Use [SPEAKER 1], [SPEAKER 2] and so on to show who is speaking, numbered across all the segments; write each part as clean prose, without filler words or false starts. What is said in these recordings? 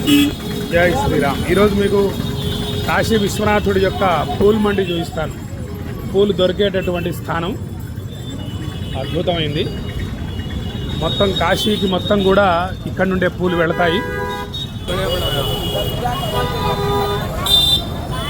[SPEAKER 1] జై శ్రీరామ్. ఈరోజు మీకు కాశీ విశ్వనాథుడి యొక్క పూల్ మండి చూపిస్తాను. పూలు దొరికేటటువంటి స్థానం అద్భుతమైంది. మొత్తం కాశీకి మొత్తం కూడా ఇక్కడ నుండే పూలు వెళతాయి.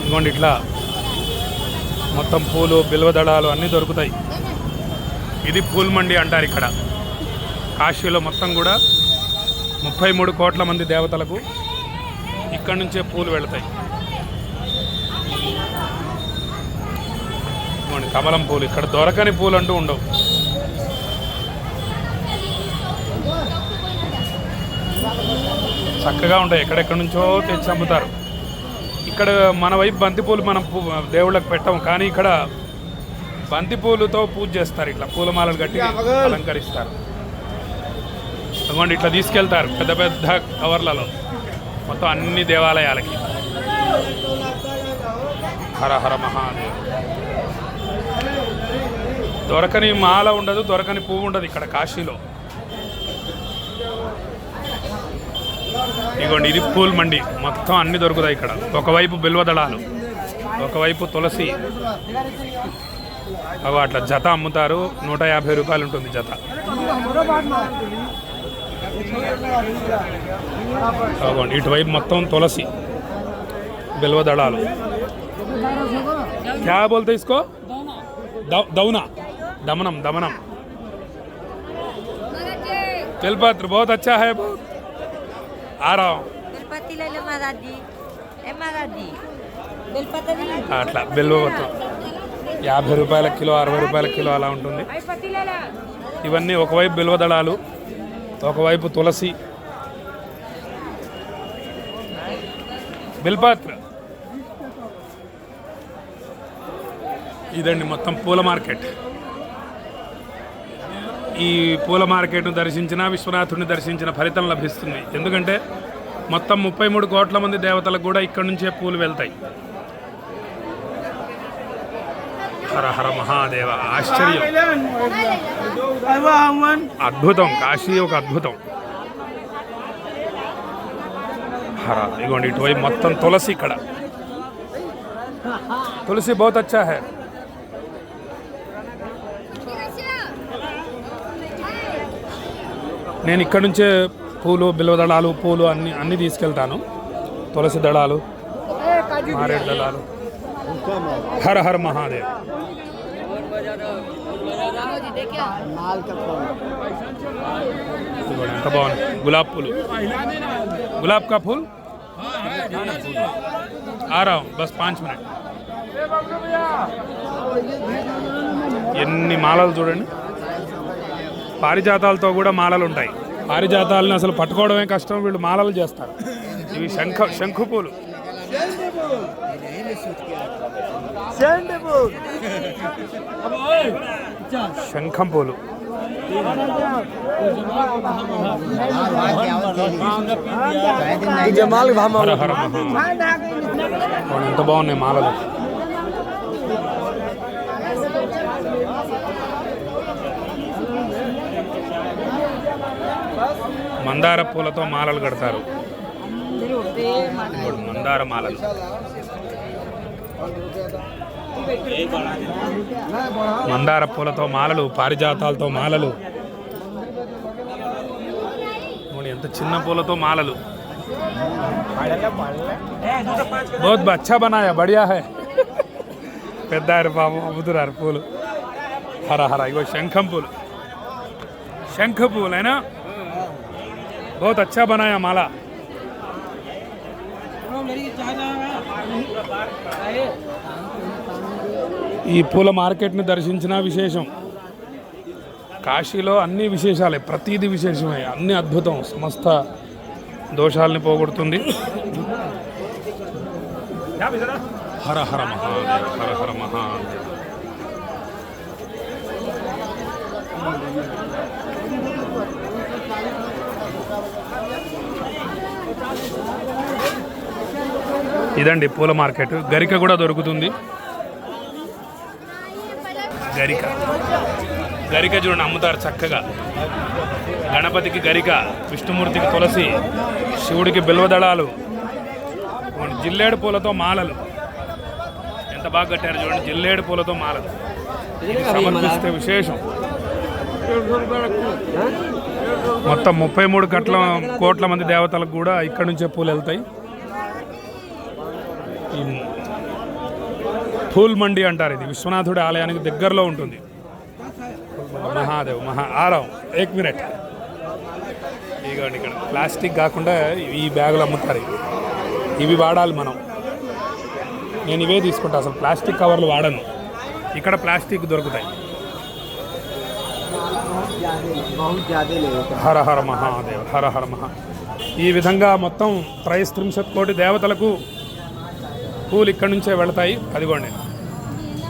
[SPEAKER 1] ఇంకోండి ఇట్లా మొత్తం పూలు, బిల్వదళాలు అన్నీ దొరుకుతాయి. ఇది పూల్ మండి అంటారు. ఇక్కడ కాశీలో మొత్తం కూడా 33 కోట్ల మంది దేవతలకు ఇక్కడి నుంచే పూలు వెళతాయి. కమలం పూలు ఇక్కడ దొరకని పూలు అంటూ ఉండవు. చక్కగా ఉంటాయి. ఎక్కడెక్కడి నుంచో తెచ్చి అమ్ముతారు. ఇక్కడ మన వైపు బంతిపూలు మనం దేవుళ్ళకి పెట్టాము, కానీ ఇక్కడ బంతిపూలతో పూజ చేస్తారు. ఇట్లా పూలమాలలు కట్టి అలంకరిస్తారు. అందుకోండి ఇట్లా తీసుకెళ్తారు పెద్ద పెద్ద కవర్లలో మొత్తం అన్ని దేవాలయాలకి. హర హర మహాదేవ్. దొరకని మాల ఉండదు, దొరకని పువ్వు ఉండదు ఇక్కడ కాశీలో. ఇదిగోండి ఇది పూల్ మండి. మొత్తం అన్ని దొరుకుతాయి ఇక్కడ. ఒకవైపు బిల్వదళాలు, ఒకవైపు తులసి. అవి అట్లా జత అమ్ముతారు. 150 రూపాయలు ఉంటుంది జత. అదిగోండి ఇటువైపు మొత్తం తులసి, బిల్వదళాలు. క్యా బోల్తే ఇస్కో? దౌనా, దమనం, దమనం. बेलपत्र बहुत अच्छा है. बहुत आ रहा हूँ. అట్లా బెల్వపత్రం 50 రూపాయల కిలో, 60 రూపాయల కిలో అలా ఉంటుంది. ఇవన్నీ ఒకవైపు బిల్వదళాలు, ఒకవైపు తులసి, బిల్పత్ర. ఇదండి మొత్తం పూల మార్కెట్. ఈ పూల మార్కెట్ను దర్శించిన, విశ్వనాథుడిని దర్శించిన ఫలితం లభిస్తుంది. ఎందుకంటే మొత్తం 33 కోట్ల మంది దేవతలకు కూడా ఇక్కడి నుంచే పూలు వెళ్తాయి. హర హర మహాదేవ. ఆశ్చర్యం, అద్భుతం. కాశీ ఒక అద్భుతం. హర. ఇగోండి ఇటువైపు మొత్తం తులసి. ఇక్కడ తులసి బహుత్ అచ్చా హై. నేను ఇక్కడ నుంచే పూలు, బిల్వదళాలు, పూలు అన్నీ తీసుకెళ్తాను. తులసి దళాలు, మారేడు దళాలు. హర హర మహాదేవ్. ఎంత బాగుంది. గులాబ్ పూలు, గులాబ్ కా ఫూల్. ఆ రా బస్ 5 మినిట్. ఎన్ని మాలలు చూడండి. పారిజాతాలతో కూడా మాలలు ఉంటాయి. పారిజాతాలను అసలు పట్టుకోవడమే కష్టం, వీళ్ళు మాలలు చేస్తారు. ఇవి శంఖు పూలు. శంఖం పూలు. ఎంత బాగున్నాయి మాలలు. మందార పూలతో మాలలు కడతారు. మందార మాలలు. మందార పూలతో మాలలు, పారిజాతాలతో మాలలు. ఎంత చిన్న పూలతో మాలలు. బహుత్ అచ్చా బనాయా, బడియా హై. పెద్దారు బాబు అమ్ముతున్నారు పూలు. హర హర. ఇగో శంఖం పూలు, శంఖ పూలు అయినా बहुत अच्छा बनाया माला. ఈ పూల మార్కెట్ని దర్శించిన విశేషం. కాశీలో అన్ని విశేషాలే, ప్రతిదీ విశేషమే, అన్ని అద్భుతం. సమస్త దోషాలని పోగొడుతుంది. హర హర మహాదేవ్, హర హర మహాదేవ్. ఇదండి పూల మార్కెట్. గరిక కూడా దొరుకుతుంది. గరిక చూడండి అమ్ముతారు చక్కగా. గణపతికి గరిక, విష్ణుమూర్తికి తులసి, శివుడికి బిల్వదళాలు, జిల్లేడు పూలతో మాలలు. ఎంత బాగా కట్టారు చూడండి, జిల్లేడు పూలతో మాలలు సమర్పిస్తే విశేషం. మొత్తం 33 కోట్ల మంది దేవతలకు కూడా ఇక్కడ నుంచే పూలు వెళ్తాయి. ఈ ఫూల్ మండి అంటారు. ఇది విశ్వనాథుడి ఆలయానికి దగ్గరలో ఉంటుంది. మహాదేవ్ ఆరాం 1 మినిట్. ఇదిగోండి, ఇక్కడ ప్లాస్టిక్ కాకుండా ఈ బ్యాగులు అమ్ముతారు. ఇవి వాడాలి మనం. నేను ఇవే తీసుకుంటా, అసలు ప్లాస్టిక్ కవర్లు వాడను. ఇక్కడ ప్లాస్టిక్ దొరుకుతాయి. హర హర మహాదేవ్, హర హర మహా. ఈ విధంగా మొత్తం 33 కోటి దేవతలకు పూలు ఇక్కడి నుంచే వెళతాయి. అదిగోండి,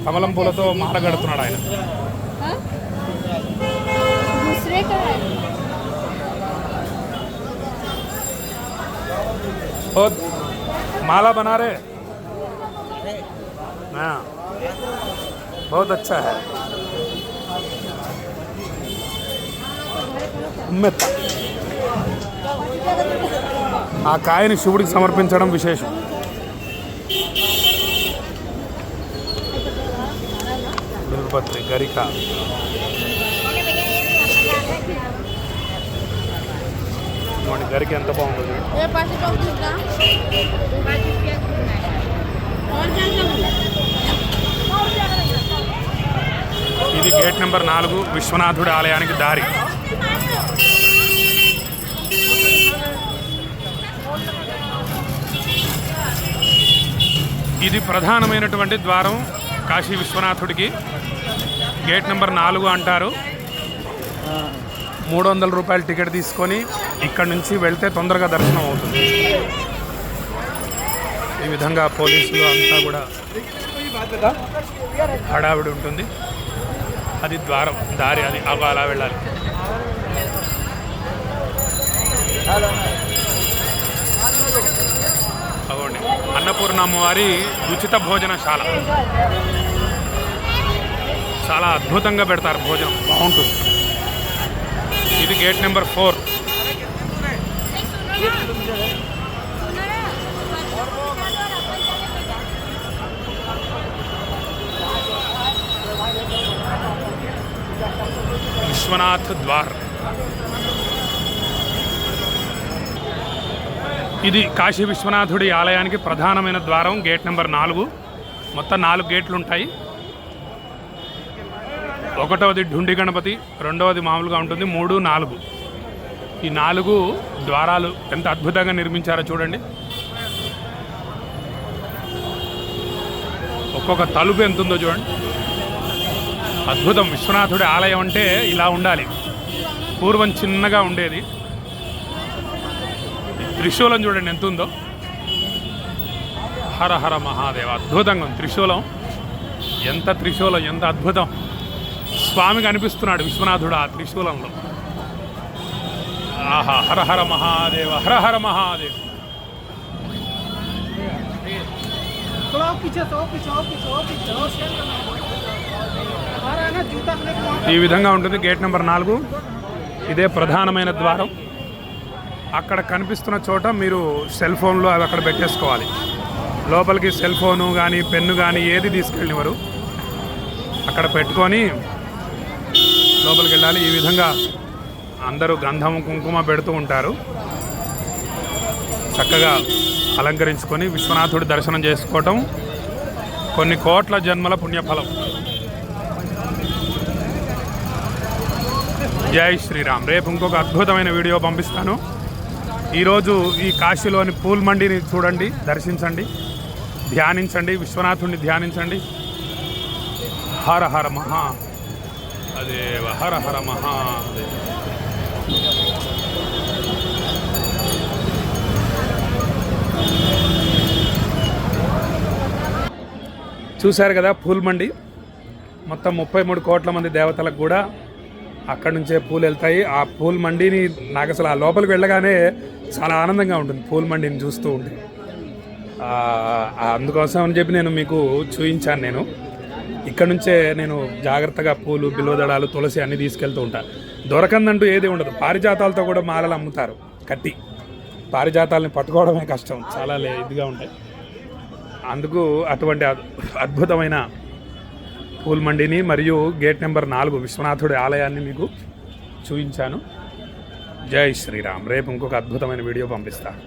[SPEAKER 1] కమలం పూలతో మాల కడుతున్నాడు ఆయన. माला बना रहे, हाँ बहुत अच्छा है. ఆ కాయని శివుడికి సమర్పించడం విశేషం. బిల్వపత్రి, గరిక, గరికి ఎంత బాగుంది. ఇది గేట్ నెంబర్ 4 విశ్వనాథుడి ఆలయానికి దారి. ఇది ప్రధానమైనటువంటి ద్వారం కాశీ విశ్వనాథుడికి. గేట్ నెంబర్ 4 అంటారు. 300 రూపాయల టికెట్ తీసుకొని ఇక్కడి నుంచి వెళ్తే తొందరగా దర్శనం అవుతుంది. ఈ విధంగా పోలీసులు అంతా కూడా హడావిడి ఉంటుంది. అది ద్వారం, దారి, అది అలా వెళ్ళాలి. అవ్వండి, అన్నపూర్ణమ్మ వారి ఉచిత భోజనశాల. చాలా అద్భుతంగా పెడతారు భోజనం, బాగుంటుంది. ఇది గేట్ నెంబర్ 4. విశ్వనాథ్ ద్వార్. ఇది కాశీ విశ్వనాథుడి ఆలయానికి ప్రధానమైన ద్వారం. Gate number 4. మొత్తం 4 గేట్లు ఉంటాయి. 1వది ఢుండి గణపతి, 2వది మామూలుగా ఉంటుంది, 3, 4. ఈ 4 ద్వారాలు ఎంత అద్భుతంగా నిర్మించారో చూడండి. ఒక్కొక్క తలుపు ఎంత ఉందో చూడండి, అద్భుతం. విశ్వనాథుడి ఆలయం అంటే ఇలా ఉండాలి. పూర్వం చిన్నగా ఉండేది. త్రిశూలం చూడండి ఎంత ఉందో. హర హర మహాదేవ, అద్భుతంగా ఉంది త్రిశూలం. ఎంత త్రిశూలం, ఎంత అద్భుతం. స్వామికి అనిపిస్తున్నాడు విశ్వనాథుడు ఆ త్రిశూలంలో. ఆహా, హర హర మహాదేవ, హర హర మహాదేవ. ఈ విధంగా ఉంటుంది గేట్ నెంబర్ 4. ఇదే ప్రధానమైన ద్వారం. అక్కడ కనిపిస్తున్న చోట మీరు సెల్ ఫోన్లు అవి అక్కడ పెట్టేసుకోవాలి. లోపలికి సెల్ ఫోను కానీ పెన్ను కానీ ఏది తీసుకెళ్ళినవారు అక్కడ పెట్టుకొని లోపలికి వెళ్ళాలి. ఈ విధంగా అందరూ గంధం కుంకుమ పెడుతూ ఉంటారు. చక్కగా అలంకరించుకొని విశ్వనాథుడి దర్శనం చేసుకోవటం కొన్ని కోట్ల జన్మల పుణ్యఫలం. జై శ్రీరామ్. రేపు ఇంకొక అద్భుతమైన వీడియో పంపిస్తాను. ఈరోజు ఈ కాశీలోని పూల్ మండిని చూడండి, దర్శించండి, ధ్యానించండి, విశ్వనాథుడిని ధ్యానించండి. హర హర మహాదేవ, హర హర మహాదేవ. చూశారు కదా పూల్ మండి. మొత్తం 33 కోట్ల మంది దేవతలకు కూడా అక్కడి నుంచే పూలు వెళ్తాయి. ఆ పూల్ మండిని నాకు అసలు ఆ లోపలికి వెళ్ళగానే చాలా ఆనందంగా ఉంటుంది పూల్ మండిని చూస్తూ ఉంటే. అందుకోసం అని చెప్పి నేను మీకు చూపించాను. నేను ఇక్కడ నుంచే నేను జాగ్రత్తగా పూలు, బిల్వదళాలు, తులసి అన్నీ తీసుకెళ్తూ ఉంటాను. దొరకందంటూ ఏది ఉండదు. పారిజాతాలతో కూడా మాలలు అమ్ముతారు కట్టి. పారిజాతాలని పట్టుకోవడమే కష్టం, చాలా ఇదిగా ఉంటాయి. అందుకు అటువంటి అద్భుతమైన పూల్ మండిని మరియు గేట్ నెంబర్ 4 విశ్వనాథుడి ఆలయాన్ని మీకు చూపించాను. జై శ్రీరామ్. రేపు ఇంకొక అద్భుతమైన వీడియో పంపిస్తాను.